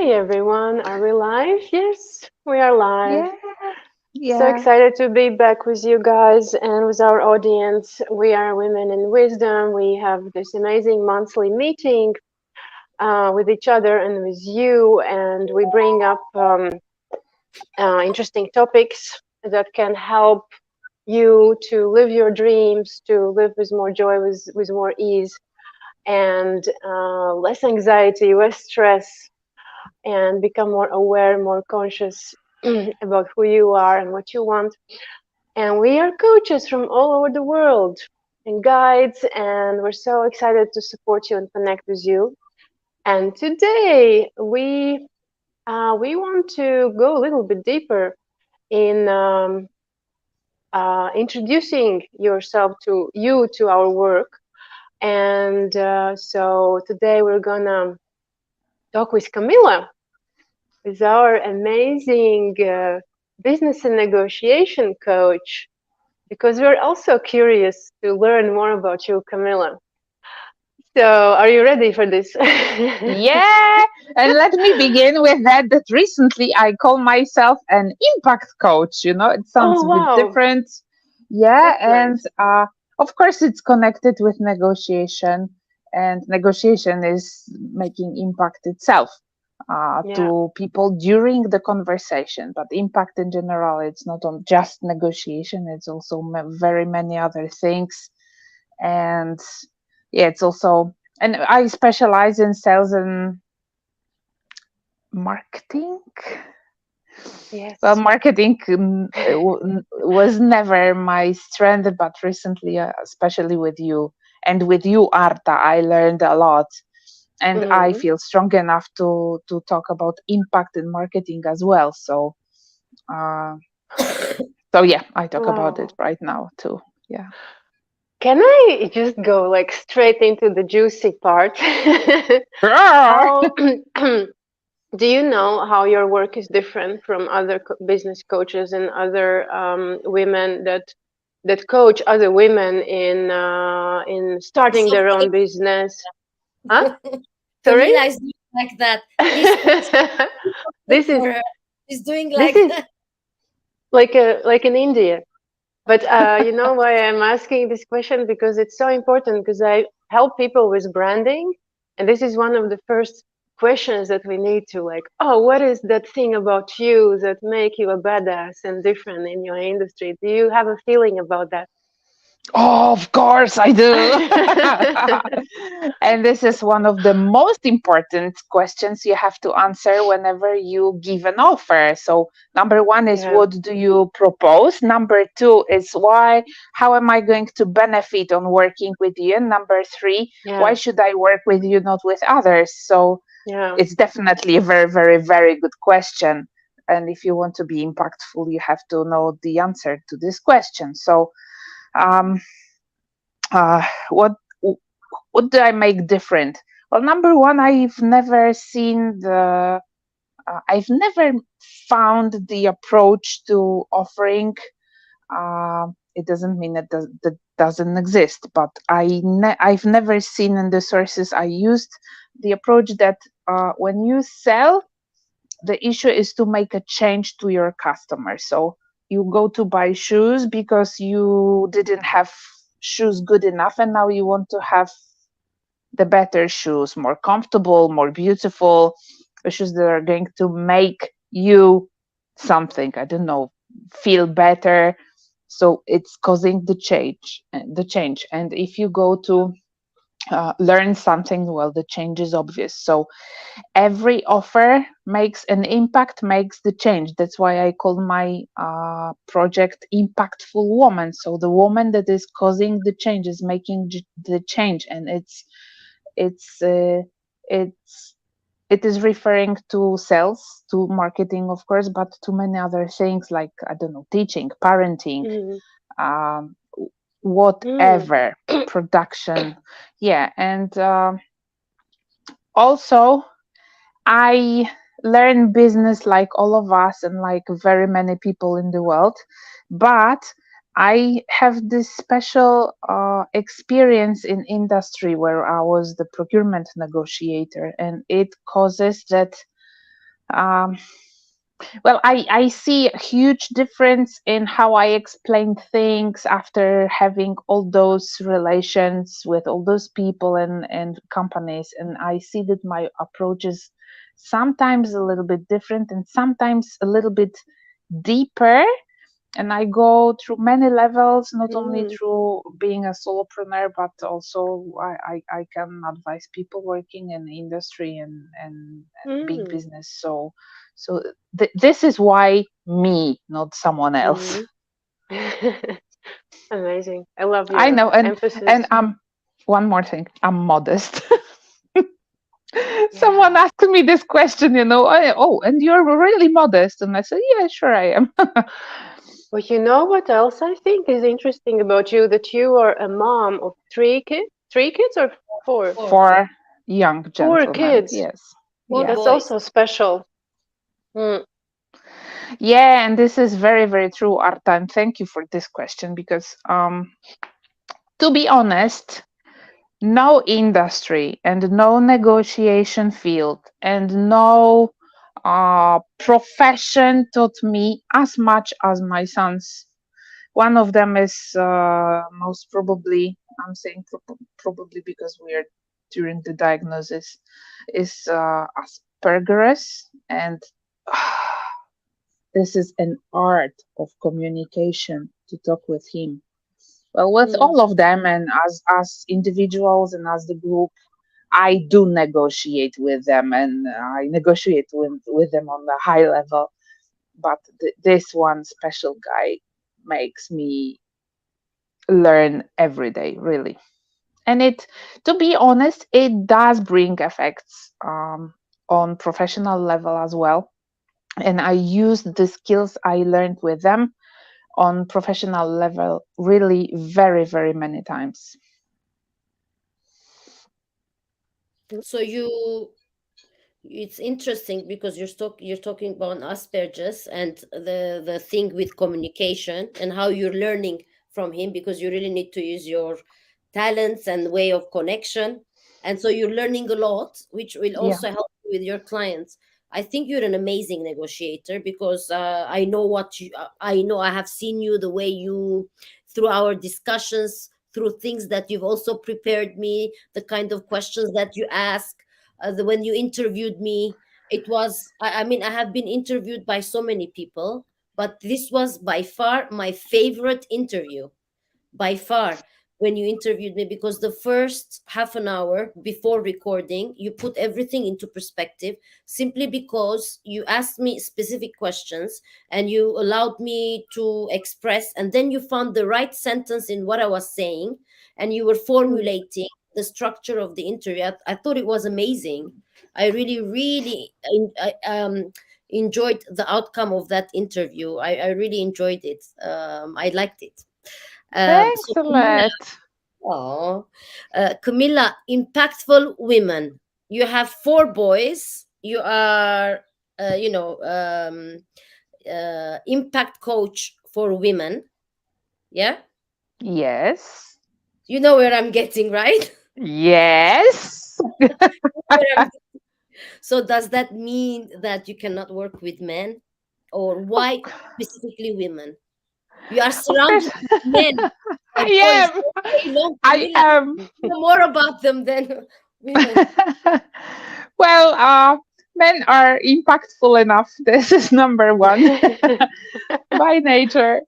Hi everyone, are we live? Yes, we are live. Yeah, So yeah. excited to be back with you guys and with our audience. We are Women in Wisdom. We have this amazing monthly meeting with each other and with you, and we bring up interesting topics that can help you to live your dreams, to live with more joy, with more ease, and less anxiety, less stress, and become more aware, more conscious about who you are and what you want. And we are coaches from all over the world and guides, and we're so excited to support you and connect with you. And today we want to go a little bit deeper in introducing yourself to our work. And so today we're gonna talk with Kamila, with our amazing business and negotiation coach, because we're also curious to learn more about you, Camilla. So, are you ready for this? Yeah, and let me begin with that recently I call myself an impact coach. It sounds Oh, a bit wow, different. Yeah, that's and nice. of course it's connected with negotiation, and negotiation is making impact itself Yeah. to people during the conversation. But impact in general, it's not on just negotiation, it's also very many other things. And yeah, it's also, and I specialize in sales and marketing. Well, Yes. marketing was never my strength, but recently, especially with you and with you, Arta, I learned a lot, and I Hmm. feel strong enough to talk about impact in marketing as well. Uh, so yeah, I talk about it Wow. right now too. Yeah. Can I just go like straight into the juicy part? Roar! How do you know how your work is different from other business coaches and other women that coach other women in starting their Something own business? Huh? Sorry? Kamila is doing like that. This question is good this is for her. She's doing this like is that. like in India. But you know why I'm asking this question? Because it's so important because I help people with branding. And this is one of the first questions that we need to like, oh, what is that thing about you that make you a badass and different in your industry? Do you have a feeling about that? Oh, of course I do. And this is one of the most important questions you have to answer whenever you give an offer. So, number one is Yeah, what do you propose? Number two is how am I going to benefit on working with you? And number three, why yeah, should I work with you, not with others? So, yeah. it's definitely a very, very, very good question. And if you want to be impactful, you have to know the answer to this question. So, um, uh, what what do I make different? Well, number one, I've never found the approach to offering. It doesn't mean that doesn't exist, but I've never seen in the sources I used the approach that when you sell, the issue is to make a change to your customer. So you go to buy shoes because you didn't have shoes good enough, and now you want to have the better shoes, more comfortable, more beautiful, shoes that are going to make you something, I don't know, feel better. So it's causing the change. And if you go to learn something, well, the change is obvious. So every offer makes an impact, makes the change. That's why I call my project Impactful Woman. So the woman that is causing the change is making the change, and it's it's it is referring to sales, to marketing, of course, but to many other things like, I don't know, teaching, parenting, Mm, um, mm. whatever, production. Yeah, and also I learn business like all of us and like very many people in the world, but I have this special experience in industry where I was the procurement negotiator, and it causes that Um, well, I see a huge difference in how I explain things after having all those relations with all those people and companies. And I see that my approach is sometimes a little bit different and sometimes a little bit deeper. And I go through many levels, not only Mm, through being a solopreneur, but also I can advise people working in the industry and big mm, business. So this is why me, not someone else. mm. Amazing. I love I your know, and emphasis. one more thing, I'm modest. Someone Yeah. asked me this question, oh, and you're really modest, and I said, yeah, sure I am. Well, you know what else I think is interesting about you? That you are a mom of three kids or four? Four. For young Four gentlemen, kids. yes. Four Yeah. That's boys. also special. Mm, Yeah, and this is very, very true, Arta, and thank you for this question because, to be honest, no industry and no negotiation field and no profession taught me as much as my sons. One of them is most probably, I'm saying probably because we are during the diagnosis, is Asperger's, and this is an art of communication to talk with him. Well, with mm, all of them, and as individuals and as the group, I do negotiate with them, and I negotiate with them on the high level. But this one special guy makes me learn every day, really. And to be honest, it does bring effects on professional level as well. And I used the skills I learned with them on professional level really very, very many times. So it's interesting because you're talking about Asperger's and the thing with communication and how you're learning from him, because you really need to use your talents and way of connection, and so you're learning a lot, which will Yeah. also help you with your clients. I think you're an amazing negotiator because I know I know, I have seen you, the way you, through our discussions, through things that you've also prepared me, the kind of questions that you ask, when you interviewed me. It was, I mean, I have been interviewed by so many people, but this was by far my favorite interview, by far, when you interviewed me, because the first half an hour before recording, you put everything into perspective, simply because you asked me specific questions and you allowed me to express, and then you found the right sentence in what I was saying, and you were mm. formulating the structure of the interview. I thought it was amazing. I really, really enjoyed the outcome of that interview. I really enjoyed it. I liked it. So Thanks, Kamila, Arlette. oh, Kamila, impactful women. You have four boys. You are, you know, impact coach for women. Yeah, Yes. you know where I'm getting, right? Yes. Where I'm- so does that mean that you cannot work with men, or Of, why specifically women? You are of course. surrounded with men, I boys am. all day long. I Kamila, am. know more about them than women. Well, men are impactful enough. This is number one by nature.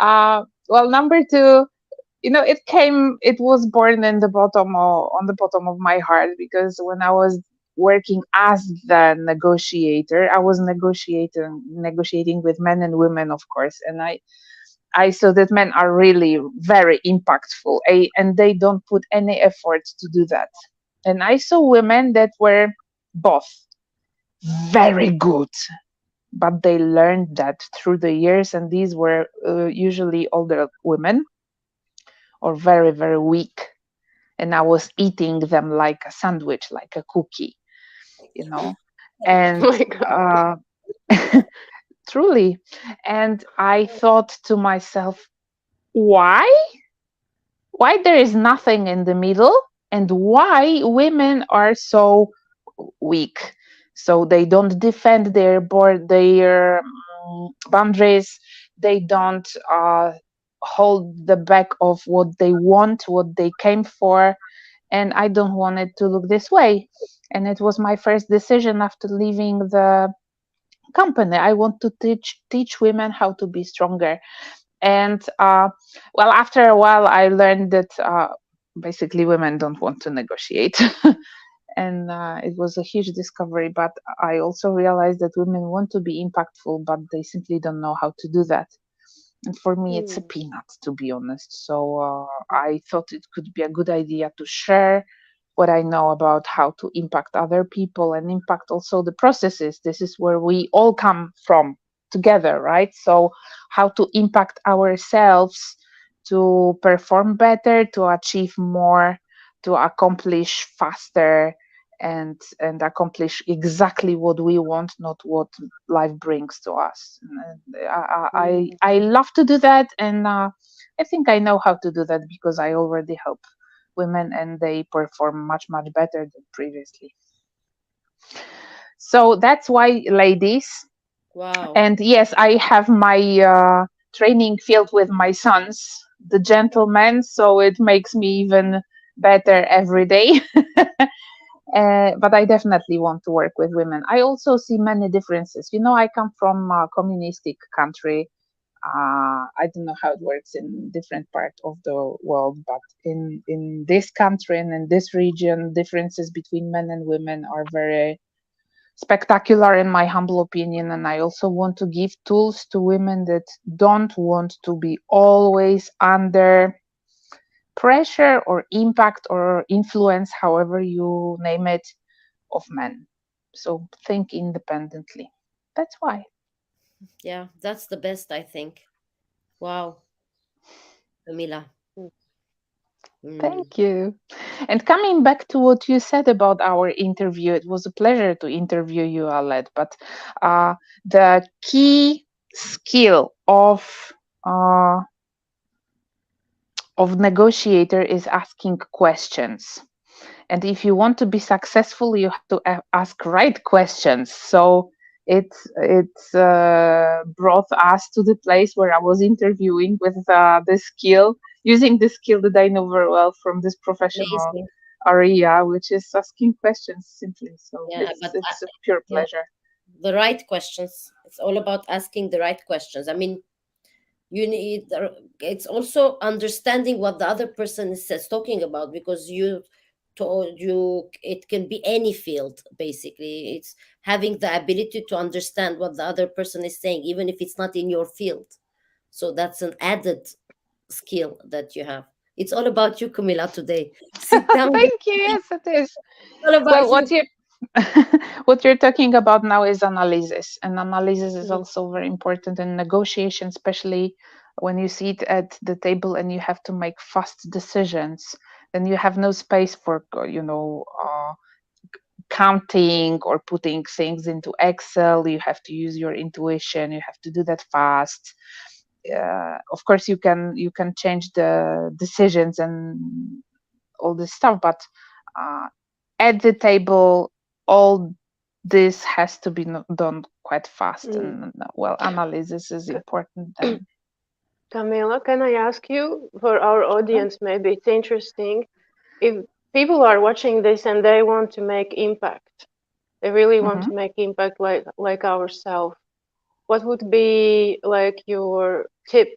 Well, number two, it was born in the on the bottom of my heart, because when I was working as the negotiator, I was negotiating with men and women, of course, and I saw that men are really very impactful, and they don't put any effort to do that. And I saw women that were both very good, but they learned that through the years, and these were usually older women or very, very weak. And I was eating them like a sandwich, like a cookie, you know. Oh And my God. uh, truly, and I thought to myself, why? Why there is nothing in the middle, and why women are so weak? So they don't defend their boundaries. They don't hold the back of what they want, what they came for. And I don't want it to look this way. And it was my first decision after leaving the company. I want to teach women how to be stronger. And well, after a while, I learned that basically women don't want to negotiate. And it was a huge discovery. But I also realized that women want to be impactful, but they simply don't know how to do that. And for me, it's a Mm. peanut, to be honest. So I thought it could be a good idea to share what I know about how to impact other people and impact also the processes. This is where we all come from together, right? So, how to impact ourselves to perform better, to achieve more, to accomplish faster, and accomplish exactly what we want, not what life brings to us. And Mm. I love to do that, and I think I know how to do that because I already help women and they perform much better than previously. So that's why, ladies. Wow. And yes, I have my training filled with my sons, the gentlemen, so it makes me even better every day. But I definitely want to work with women. I also see many differences. You know, I come from a communistic country. I don't know how it works in different parts of the world, but in this country and in this region, differences between men and women are very spectacular, in my humble opinion. And I also want to give tools to women that don't want to be always under pressure or impact or influence, however you name it, of men. So think independently. That's why. Yeah, that's the best, I think. Wow, Camila. Mm. Mm. Thank you. And coming back to what you said about our interview, it was a pleasure to interview you, Arlette. But uh, the key skill uh, of negotiator is asking questions. And if you want to be successful, you have to ask right questions. So it brought us to the place where I was interviewing with the skill, using the skill that I know very well from this professional Amazing. area, which is asking questions simply. So Yeah, it's a pure yeah, pleasure. the right questions. It's all about asking the right questions. I mean, you need. It's also understanding what the other person is talking about, because you told you it can be any field. Basically, it's having the ability to understand what the other person is saying, even if it's not in your field. So that's an added skill that you have. It's all about you, Camila, today. Sit down. Thank you. Yes, it is. It's all Well, about you. what you what you're talking about now is analysis, and analysis is Mm. also very important in negotiation, especially when you sit at the table and you have to make fast decisions. Then you have no space for counting or putting things into Excel. You have to use your intuition. You have to do that fast. Of course, you can change the decisions and all this stuff, but uh, at the table, all this has to be done quite fast. Mm. And well, analysis is Ca- important then. Camila, can I ask you, for our Sure. audience, maybe it's interesting, if people are watching this and they want to make impact, they really want Hmm. to make impact like ourselves, what would be like your tip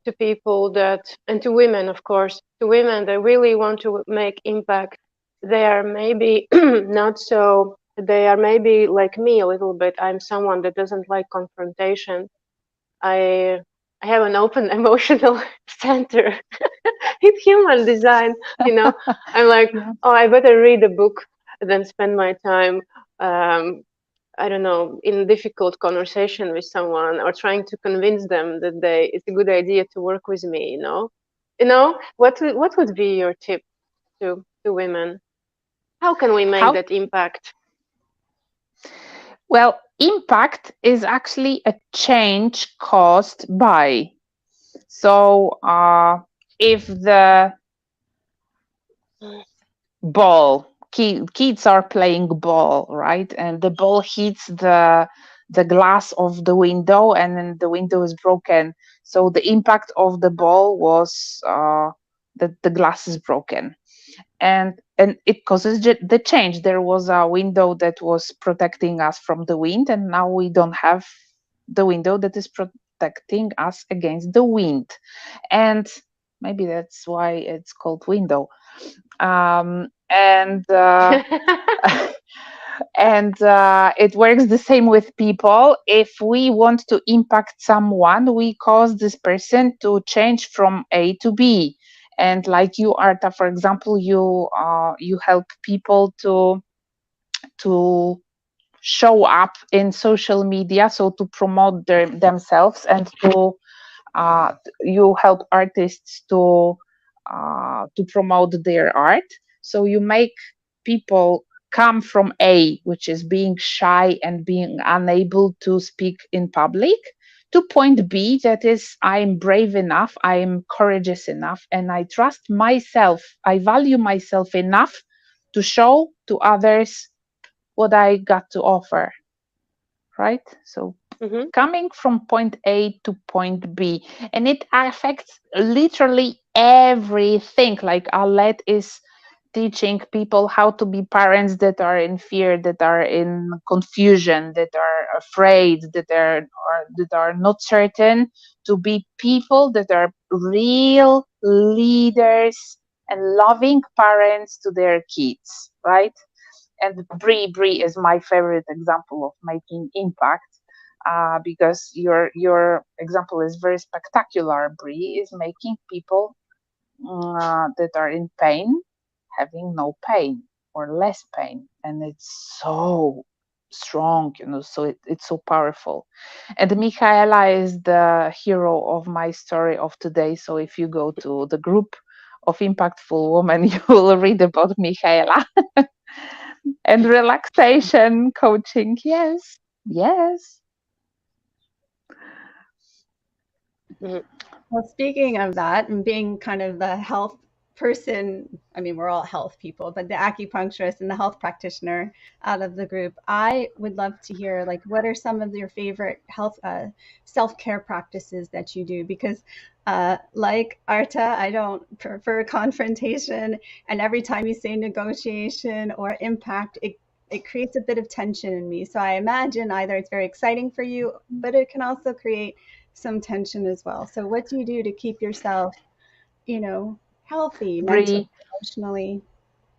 to people that, and to women, of course, to women that really want to make impact? They are maybe not so, they are maybe like me a little bit. I'm someone that doesn't like confrontation. I I have an open emotional center in human design, you know. I'm like, Yeah. oh, I better read a book than spend my time, um, I don't know, in difficult conversation with someone or trying to convince them that it's a good idea to work with me, you know. What would be your tip to women? How can we make How that impact? well, impact is actually a change caused by. So if the ball kids are playing ball, right? And the ball hits the glass of the window, and then the window is broken. So the impact of the ball was that the glass is broken, and it causes the change. There was a window that was protecting us from the wind, and now we don't have the window that is protecting us against the wind. And maybe that's why it's called window. And and it works the same with people. If we want to impact someone, we cause this person to change from A to B. And like you, Arta, for example, you help people to show up in social media, so to promote themselves, and uh, you help artists to promote their art. So you make people come from A, which is being shy and being unable to speak in public, to point B, that is, I'm brave enough, I'm courageous enough, and I trust myself, I value myself enough to show to others what I got to offer, right? So Mhm. coming from point A to point B, and it affects literally everything. Like Arlette is teaching people how to be parents that are in fear, that are in confusion, that are afraid, that are not certain, to be people that are real leaders and loving parents to their kids, right? And Brie is my favorite example of making impact, because your example is very spectacular. Brie is making people that are in pain having no pain or less pain, and it's so strong, so it's so powerful. And Michaela is the hero of my story of today. So if you go to the group of impactful women, you will read about Michaela. And relaxation coaching. Yes, yes. Mhm. Well, speaking of that and being kind of the health person, I mean, we're all health people, but the acupuncturist and the health practitioner out of the group, I would love to hear like what are some of your favorite health self-care practices that you do? Because like Arta, I don't prefer confrontation, and every time you say negotiation or impact, it creates a bit of tension in me. So I imagine either it's very exciting for you, but it can also create some tension as well. So what do you do to keep yourself, healthy mentally, Brie, emotionally?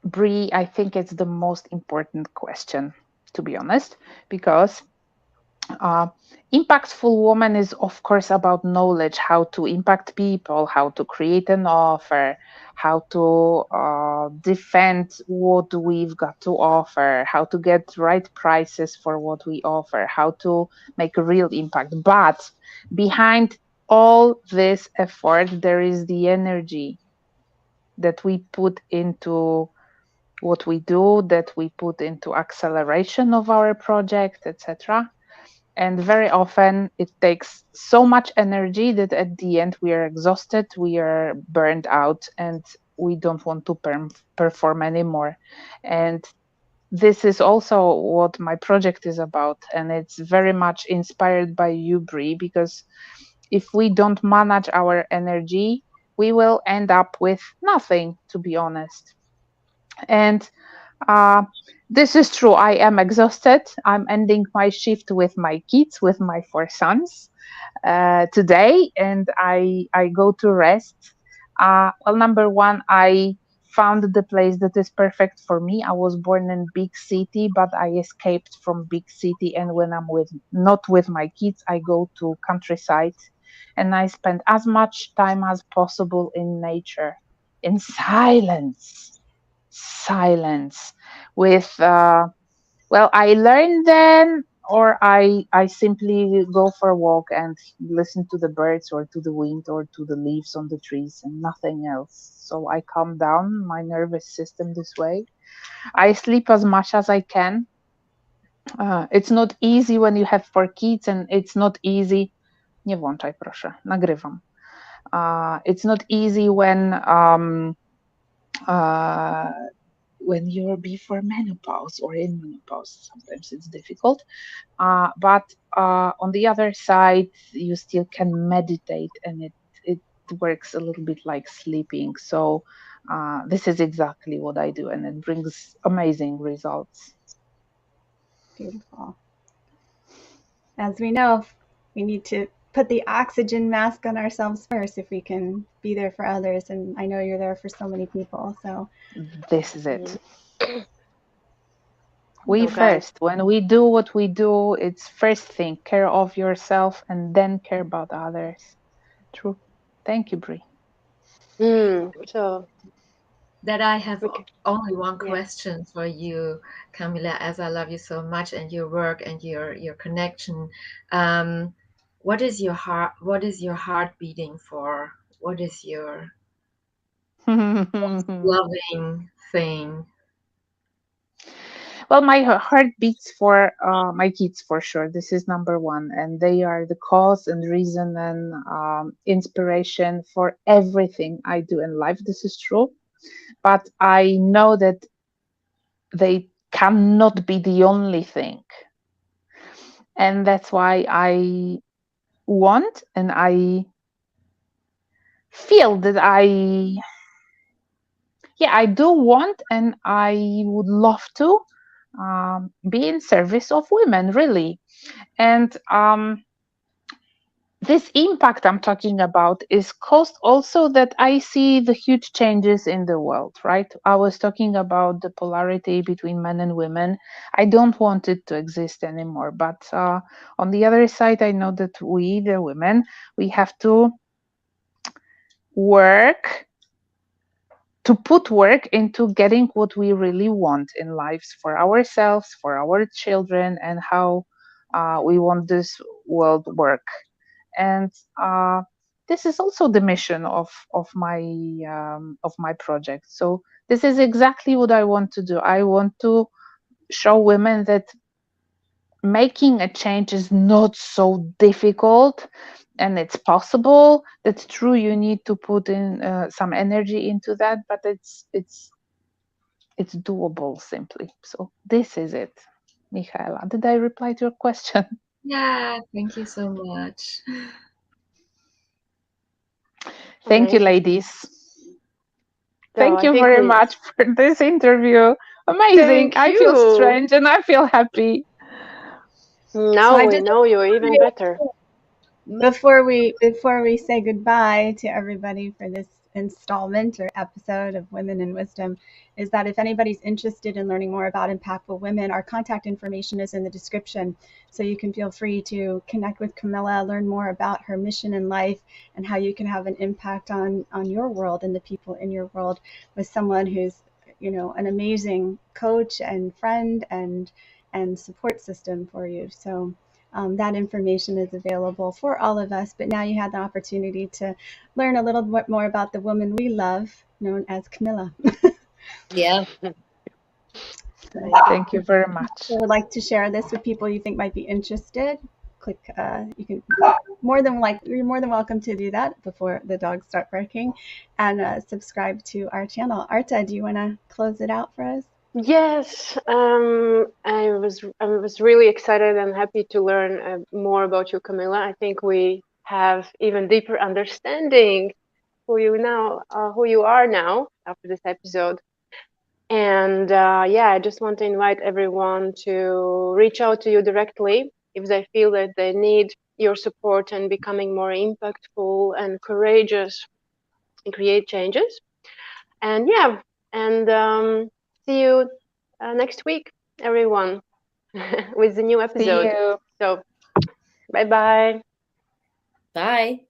Brie, I think it's the most important question, to be honest, because uh, impactful woman is, of course, about knowledge, how to impact people, how to create an offer, how to defend what we've got to offer, how to get right prices for what we offer, how to make a real impact. But behind all this effort, there is the energy that we put into what we do, that we put into acceleration of our project, etc. And very often it takes so much energy that at the end we are exhausted, we are burned out, and we don't want to perform anymore. And this is also what my project is about, and it's very much inspired by you, Brie, because if we don't manage our energy, we will end up with nothing, to be honest. And uh, this is true. I am exhausted. I'm ending my shift with my kids, with my four sons today, and I go to rest. Well, number one, I found the place that is perfect for me. I was born in big city, but I escaped from big city, and when I'm with not with my kids, I go to countryside, and I spend as much time as possible in nature, in silence with well, I learn then, or I simply go for a walk and listen to the birds or to the wind or to the leaves on the trees and nothing else. So I calm down my nervous system this way. I sleep as much as I can. It's not easy when you have four kids, and it's not easy. Nie włączaj, proszę, nagrywam. It's not easy when uh, when you're before menopause or in menopause. Sometimes it's difficult. But on the other side, you still can meditate, and it works a little bit like sleeping. So this is exactly what I do, and it brings amazing results. Beautiful. As we know, we need to put the oxygen mask on ourselves first if we can be there for others. And I know you're there for so many people. So This is it. So We guys, first, when we do what we do, it's first thing, care of yourself and then care about others. True. Thank you, Brie. so That I have we can, only one yeah. question for you, Kamila, as I love you so much and your work and your connection. Um, what is your heart beating for? What is your loving thing? Well, my heart beats for my kids for sure. This is number one, and they are the cause and reason and inspiration for everything I do in life. This is true, but I know that they cannot be the only thing, and that's why I want and I feel that I do want and I would love to be in service of women, really. And this impact I'm talking about is caused also that I see the huge changes in the world, right? I was talking about the polarity between men and women. I don't want it to exist anymore. But on the other side, I know that we, the women, we have to work to put work into getting what we really want in lives for ourselves, for our children, and how we want this world work. And this is also the mission of my project. So this is exactly what I want to do. I want to show women that making a change is not so difficult and it's possible. That's true, you need to put in some energy into that, but it's doable simply. So this is it. Michaela, did I reply to your question? Yeah, thank you so much. Thank you, Amazing. ladies. So Thank I you think very we much for this interview. Amazing. thank I feel you. strange and I feel happy. so Now I we just know you even better. before we say goodbye to everybody for this installment or episode of Women in Wisdom, is that if anybody's interested in learning more about impactful women, our contact information is in the description, so you can feel free to connect with Kamila, learn more about her mission in life and how you can have an impact on your world and the people in your world with someone who's, an amazing coach and friend and support system for you. So that information is available for all of us. But now you had the opportunity to learn a little bit more about the woman we love, known as Kamila. Yeah. Thank you very much. I would like to share this with people you think might be interested. Click. You can you're more than welcome to do that before the dogs start barking, and subscribe to our channel. Arta, do you want to close it out for us? Yes, I was really excited and happy to learn more about you, Camilla. I think we have even deeper understanding who you are now after this episode. And yeah, I just want to invite everyone to reach out to you directly if they feel that they need your support and becoming more impactful and courageous and create changes. And yeah, and see you next week, everyone, with the new See episode. you. So, bye bye. Bye.